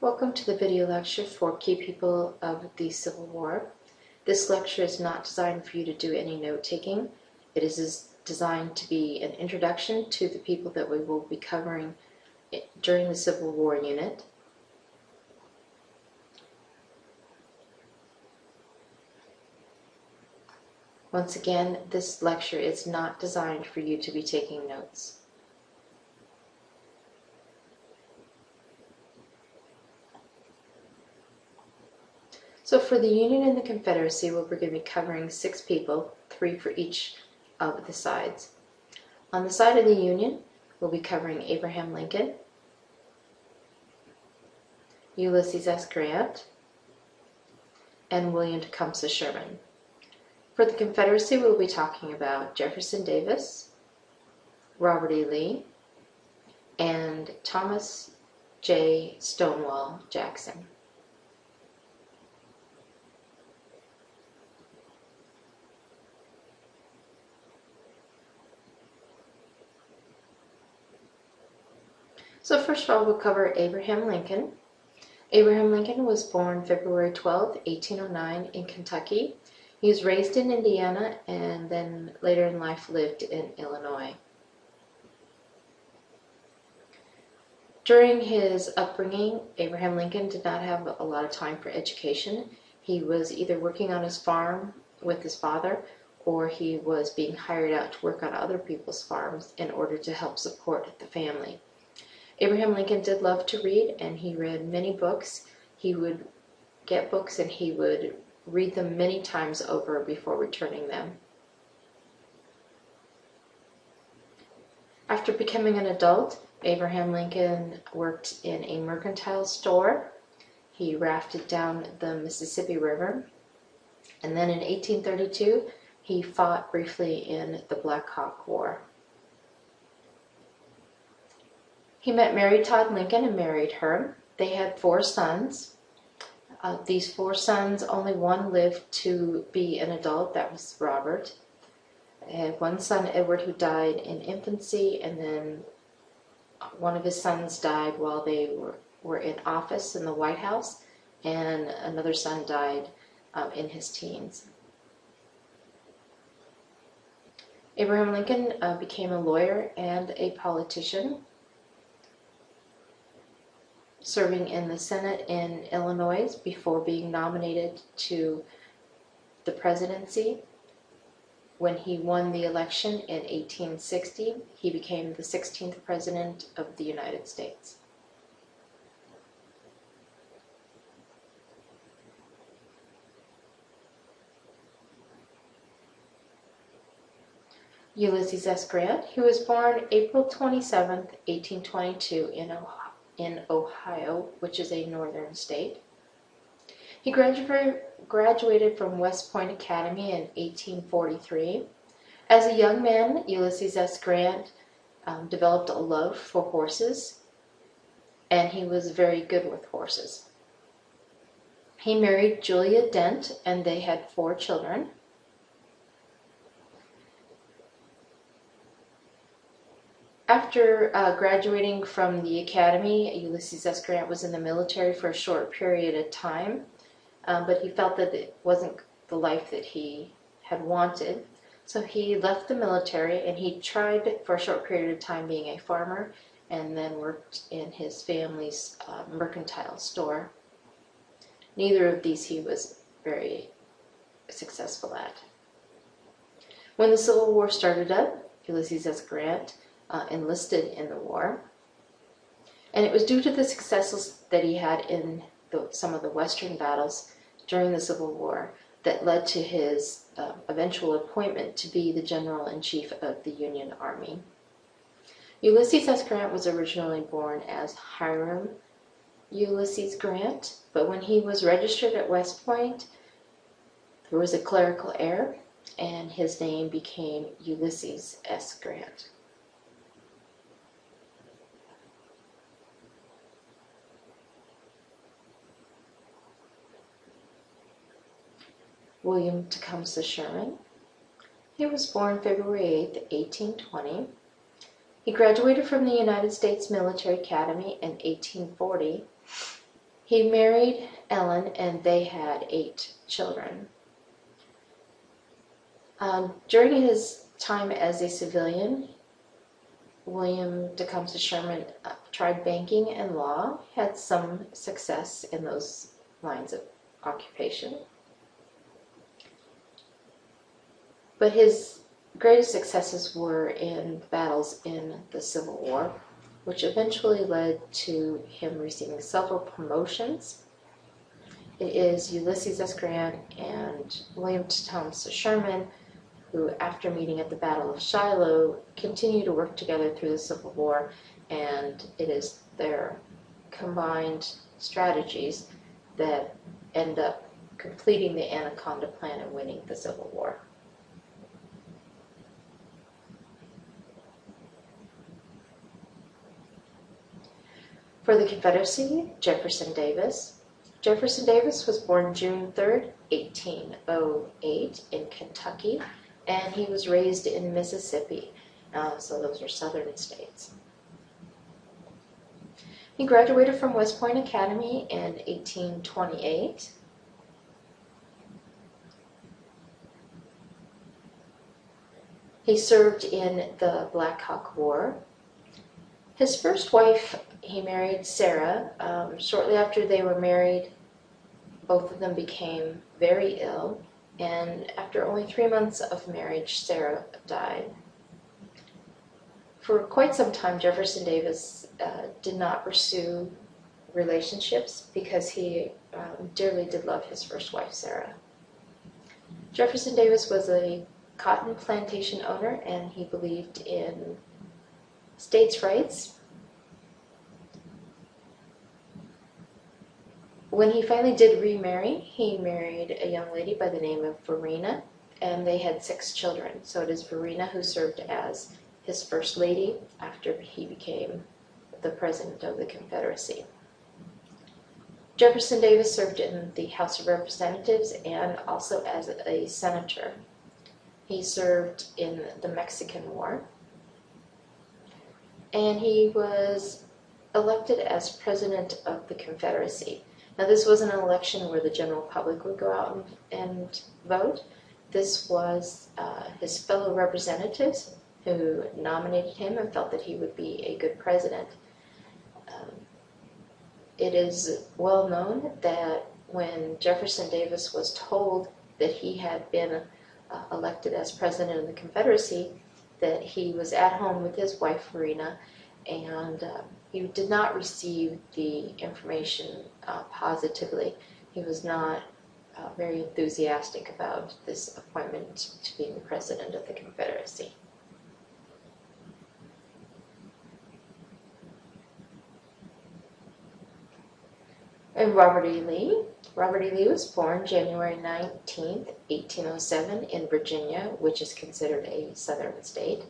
Welcome to the video lecture for Key People of the Civil War. This lecture is not designed for you to do any note-taking. It is designed to be an introduction to the people that we will be covering during the Civil War unit. Once again, this lecture is not designed for you to be taking notes. So for the Union and the Confederacy, we're going to be covering 6 people, 3 for each of the sides. On the side of the Union, we'll be covering Abraham Lincoln, Ulysses S. Grant, and William Tecumseh Sherman. For the Confederacy, we'll be talking about Jefferson Davis, Robert E. Lee, and Thomas J. Stonewall Jackson. So first of all, we'll cover Abraham Lincoln. Abraham Lincoln was born February 12, 1809 in Kentucky. He was raised in Indiana and then later in life lived in Illinois. During his upbringing, Abraham Lincoln did not have a lot of time for education. He was either working on his farm with his father or he was being hired out to work on other people's farms in order to help support the family. Abraham Lincoln did love to read, and he read many books. He would get books and he would read them many times over before returning them. After becoming an adult, Abraham Lincoln worked in a mercantile store. He rafted down the Mississippi River, and then in 1832 he fought briefly in the Black Hawk War. He met Mary Todd Lincoln and married her. They had 4 sons. These 4 sons, only one lived to be an adult, that was Robert. They had one son, Edward, who died in infancy, and then one of his sons died while they were in office in the White House, and another son died in his teens. Abraham Lincoln became a lawyer and a politician, serving in the Senate in Illinois before being nominated to the presidency. When he won the election in 1860, he became the 16th president of the United States. Ulysses S. Grant, he was born April 27, 1822 in Ohio, which is a northern state. He graduated from West Point Academy in 1843. As a young man, Ulysses S. Grant developed a love for horses, and he was very good with horses. He married Julia Dent, and they had 4 children. After graduating from the academy, Ulysses S. Grant was in the military for a short period of time, but he felt that it wasn't the life that he had wanted. So he left the military and he tried for a short period of time being a farmer and then worked in his family's mercantile store. Neither of these he was very successful at. When the Civil War started up, Ulysses S. Grant enlisted in the war, and it was due to the successes that he had in some of the Western battles during the Civil War that led to his eventual appointment to be the General-in-Chief of the Union Army. Ulysses S. Grant was originally born as Hiram Ulysses Grant, but when he was registered at West Point, there was a clerical error, and his name became Ulysses S. Grant. William Tecumseh Sherman. He was born February 8, 1820. He graduated from the United States Military Academy in 1840 He married Ellen, and they had 8 children. During his time as a civilian, William Tecumseh Sherman tried banking and law, had some success in those lines of occupation. But his greatest successes were in battles in the Civil War, which eventually led to him receiving several promotions. It is Ulysses S. Grant and William Tecumseh Sherman who, after meeting at the Battle of Shiloh, continue to work together through the Civil War, and it is their combined strategies that end up completing the Anaconda Plan and winning the Civil War. For the Confederacy, Jefferson Davis. Jefferson Davis was born June 3rd, 1808 in Kentucky, and he was raised in Mississippi, so those are southern states. He graduated from West Point Academy in 1828. He served in the Black Hawk War. His first wife, he married Sarah. Shortly after they were married, both of them became very ill, and after only 3 months of marriage, Sarah died. For quite some time, Jefferson Davis did not pursue relationships because he dearly did love his first wife, Sarah. Jefferson Davis was a cotton plantation owner, and he believed in states' rights. When he finally did remarry, he married a young lady by the name of Varina, and they had 6 children. So it is Varina who served as his first lady after he became the president of the Confederacy. Jefferson Davis served in the House of Representatives and also as a senator. He served in the Mexican War, and he was elected as president of the Confederacy. Now, this wasn't an election where the general public would go out and vote. This was his fellow representatives who nominated him and felt that he would be a good president. It is well known that when Jefferson Davis was told that he had been elected as president of the Confederacy, that he was at home with his wife, Varina, and he did not receive the information positively. He was not very enthusiastic about this appointment to being the president of the Confederacy. And Robert E. Lee. Robert E. Lee was born January 19th, 1807 in Virginia, which is considered a southern state.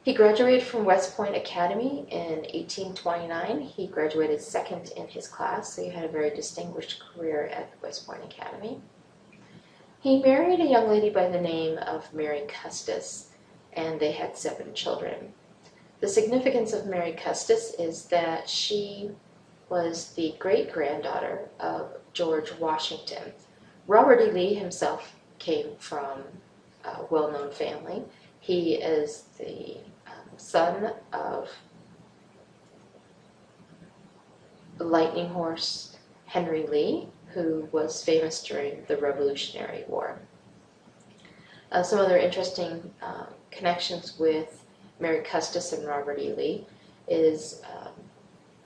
He graduated from West Point Academy in 1829. He graduated second in his class, so he had a very distinguished career at West Point Academy. He married a young lady by the name of Mary Custis, and they had 7 children. The significance of Mary Custis is that she was the great-granddaughter of George Washington. Robert E. Lee himself came from a well-known family. He is the son of the Lightning Horse Henry Lee, who was famous during the Revolutionary War. Some other interesting connections with Mary Custis and Robert E. Lee is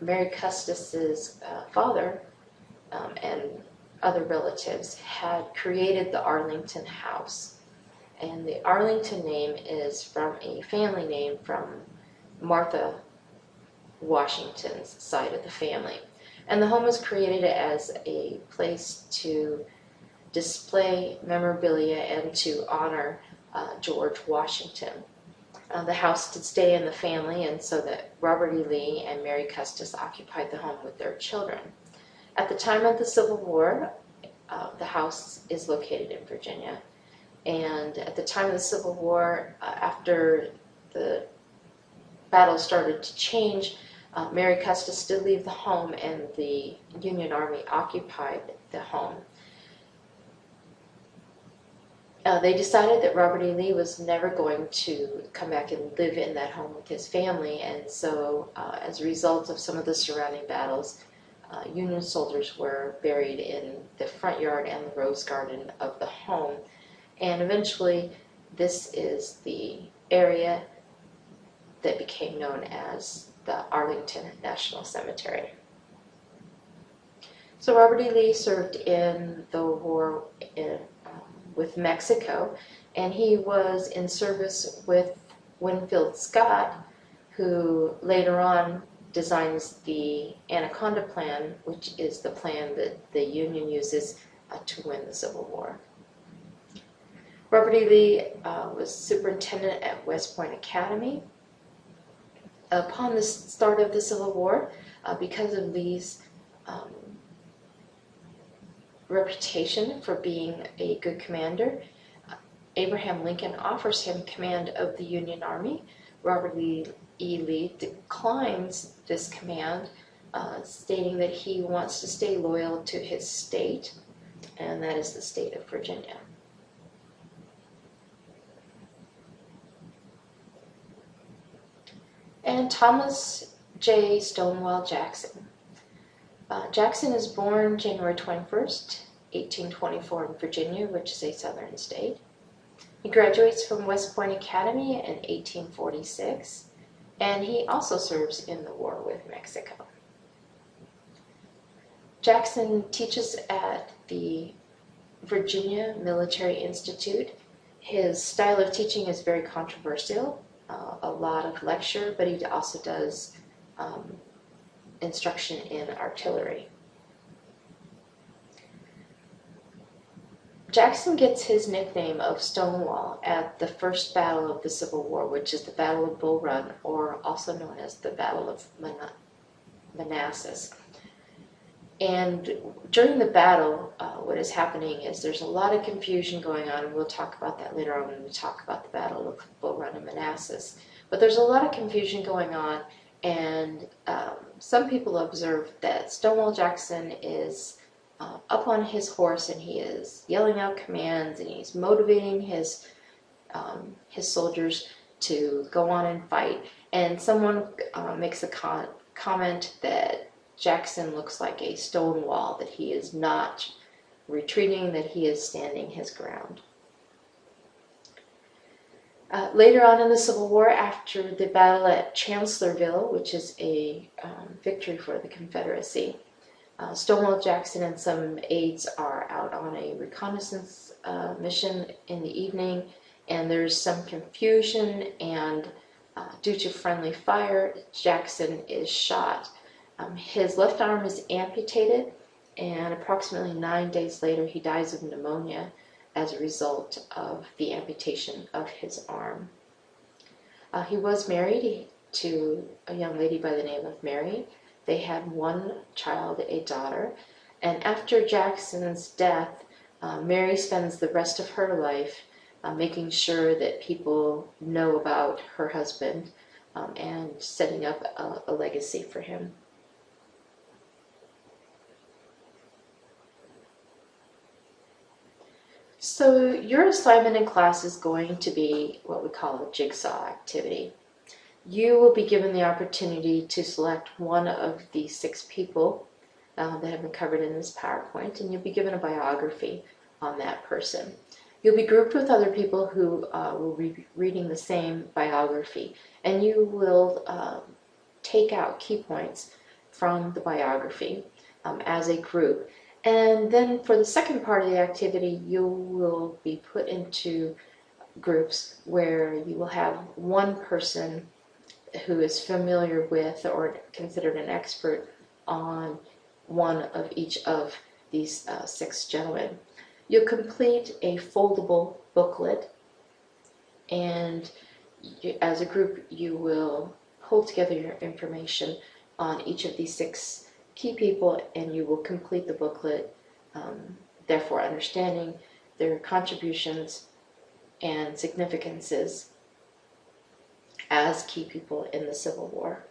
Mary Custis's father and other relatives had created the Arlington House. And the Arlington name is from a family name from Martha Washington's side of the family. And the home was created as a place to display memorabilia and to honor George Washington. The house did stay in the family, and so that Robert E. Lee and Mary Custis occupied the home with their children. At the time of the Civil War, the house is located in Virginia. And at the time of the Civil War, after the battle started to change, Mary Custis did leave the home, and the Union Army occupied the home. They decided that Robert E. Lee was never going to come back and live in that home with his family, and so as a result of some of the surrounding battles, Union soldiers were buried in the front yard and the rose garden of the home. And eventually, this is the area that became known as the Arlington National Cemetery. So Robert E. Lee served in the war with Mexico, and he was in service with Winfield Scott, who later on designs the Anaconda Plan, which is the plan that the Union uses to win the Civil War. Robert E. Lee was superintendent at West Point Academy. Upon the start of the Civil War, because of Lee's reputation for being a good commander, Abraham Lincoln offers him command of the Union Army. Robert E. Lee declines this command, stating that he wants to stay loyal to his state, and that is the state of Virginia. And Thomas J. Stonewall Jackson. Jackson is born January 21st, 1824 in Virginia, which is a southern state. He graduates from West Point Academy in 1846, and he also serves in the war with Mexico. Jackson teaches at the Virginia Military Institute. His style of teaching is very controversial, a lot of lecture, but he also does instruction in artillery. Jackson gets his nickname of Stonewall at the first battle of the Civil War, which is the Battle of Bull Run, or also known as the Battle of Manassas. And during the battle, what is happening is there's a lot of confusion going on, and we'll talk about that later on when we talk about the Battle of Bull Run and Manassas. But there's a lot of confusion going on, and some people observe that Stonewall Jackson is up on his horse, and he is yelling out commands, and he's motivating his soldiers to go on and fight. And someone makes a comment that Jackson looks like a stone wall, that he is not retreating, that he is standing his ground. Later on in the Civil War, after the battle at Chancellorsville, which is a victory for the Confederacy, Stonewall Jackson and some aides are out on a reconnaissance mission in the evening, and there's some confusion, and due to friendly fire, Jackson is shot. His left arm is amputated, and approximately 9 days later he dies of pneumonia as a result of the amputation of his arm. He was married to a young lady by the name of Mary. They had one child, a daughter, and after Jackson's death, Mary spends the rest of her life making sure that people know about her husband and setting up a legacy for him. So your assignment in class is going to be what we call a jigsaw activity. You will be given the opportunity to select one of the 6 people that have been covered in this PowerPoint, and you'll be given a biography on that person. You'll be grouped with other people who will be reading the same biography, and you will take out key points from the biography as a group. And then for the second part of the activity, you will be put into groups where you will have one person who is familiar with or considered an expert on one of each of these 6 gentlemen. You'll complete a foldable booklet, and as a group you will pull together your information on each of these 6 key people, and you will complete the booklet, therefore understanding their contributions and significances as key people in the Civil War.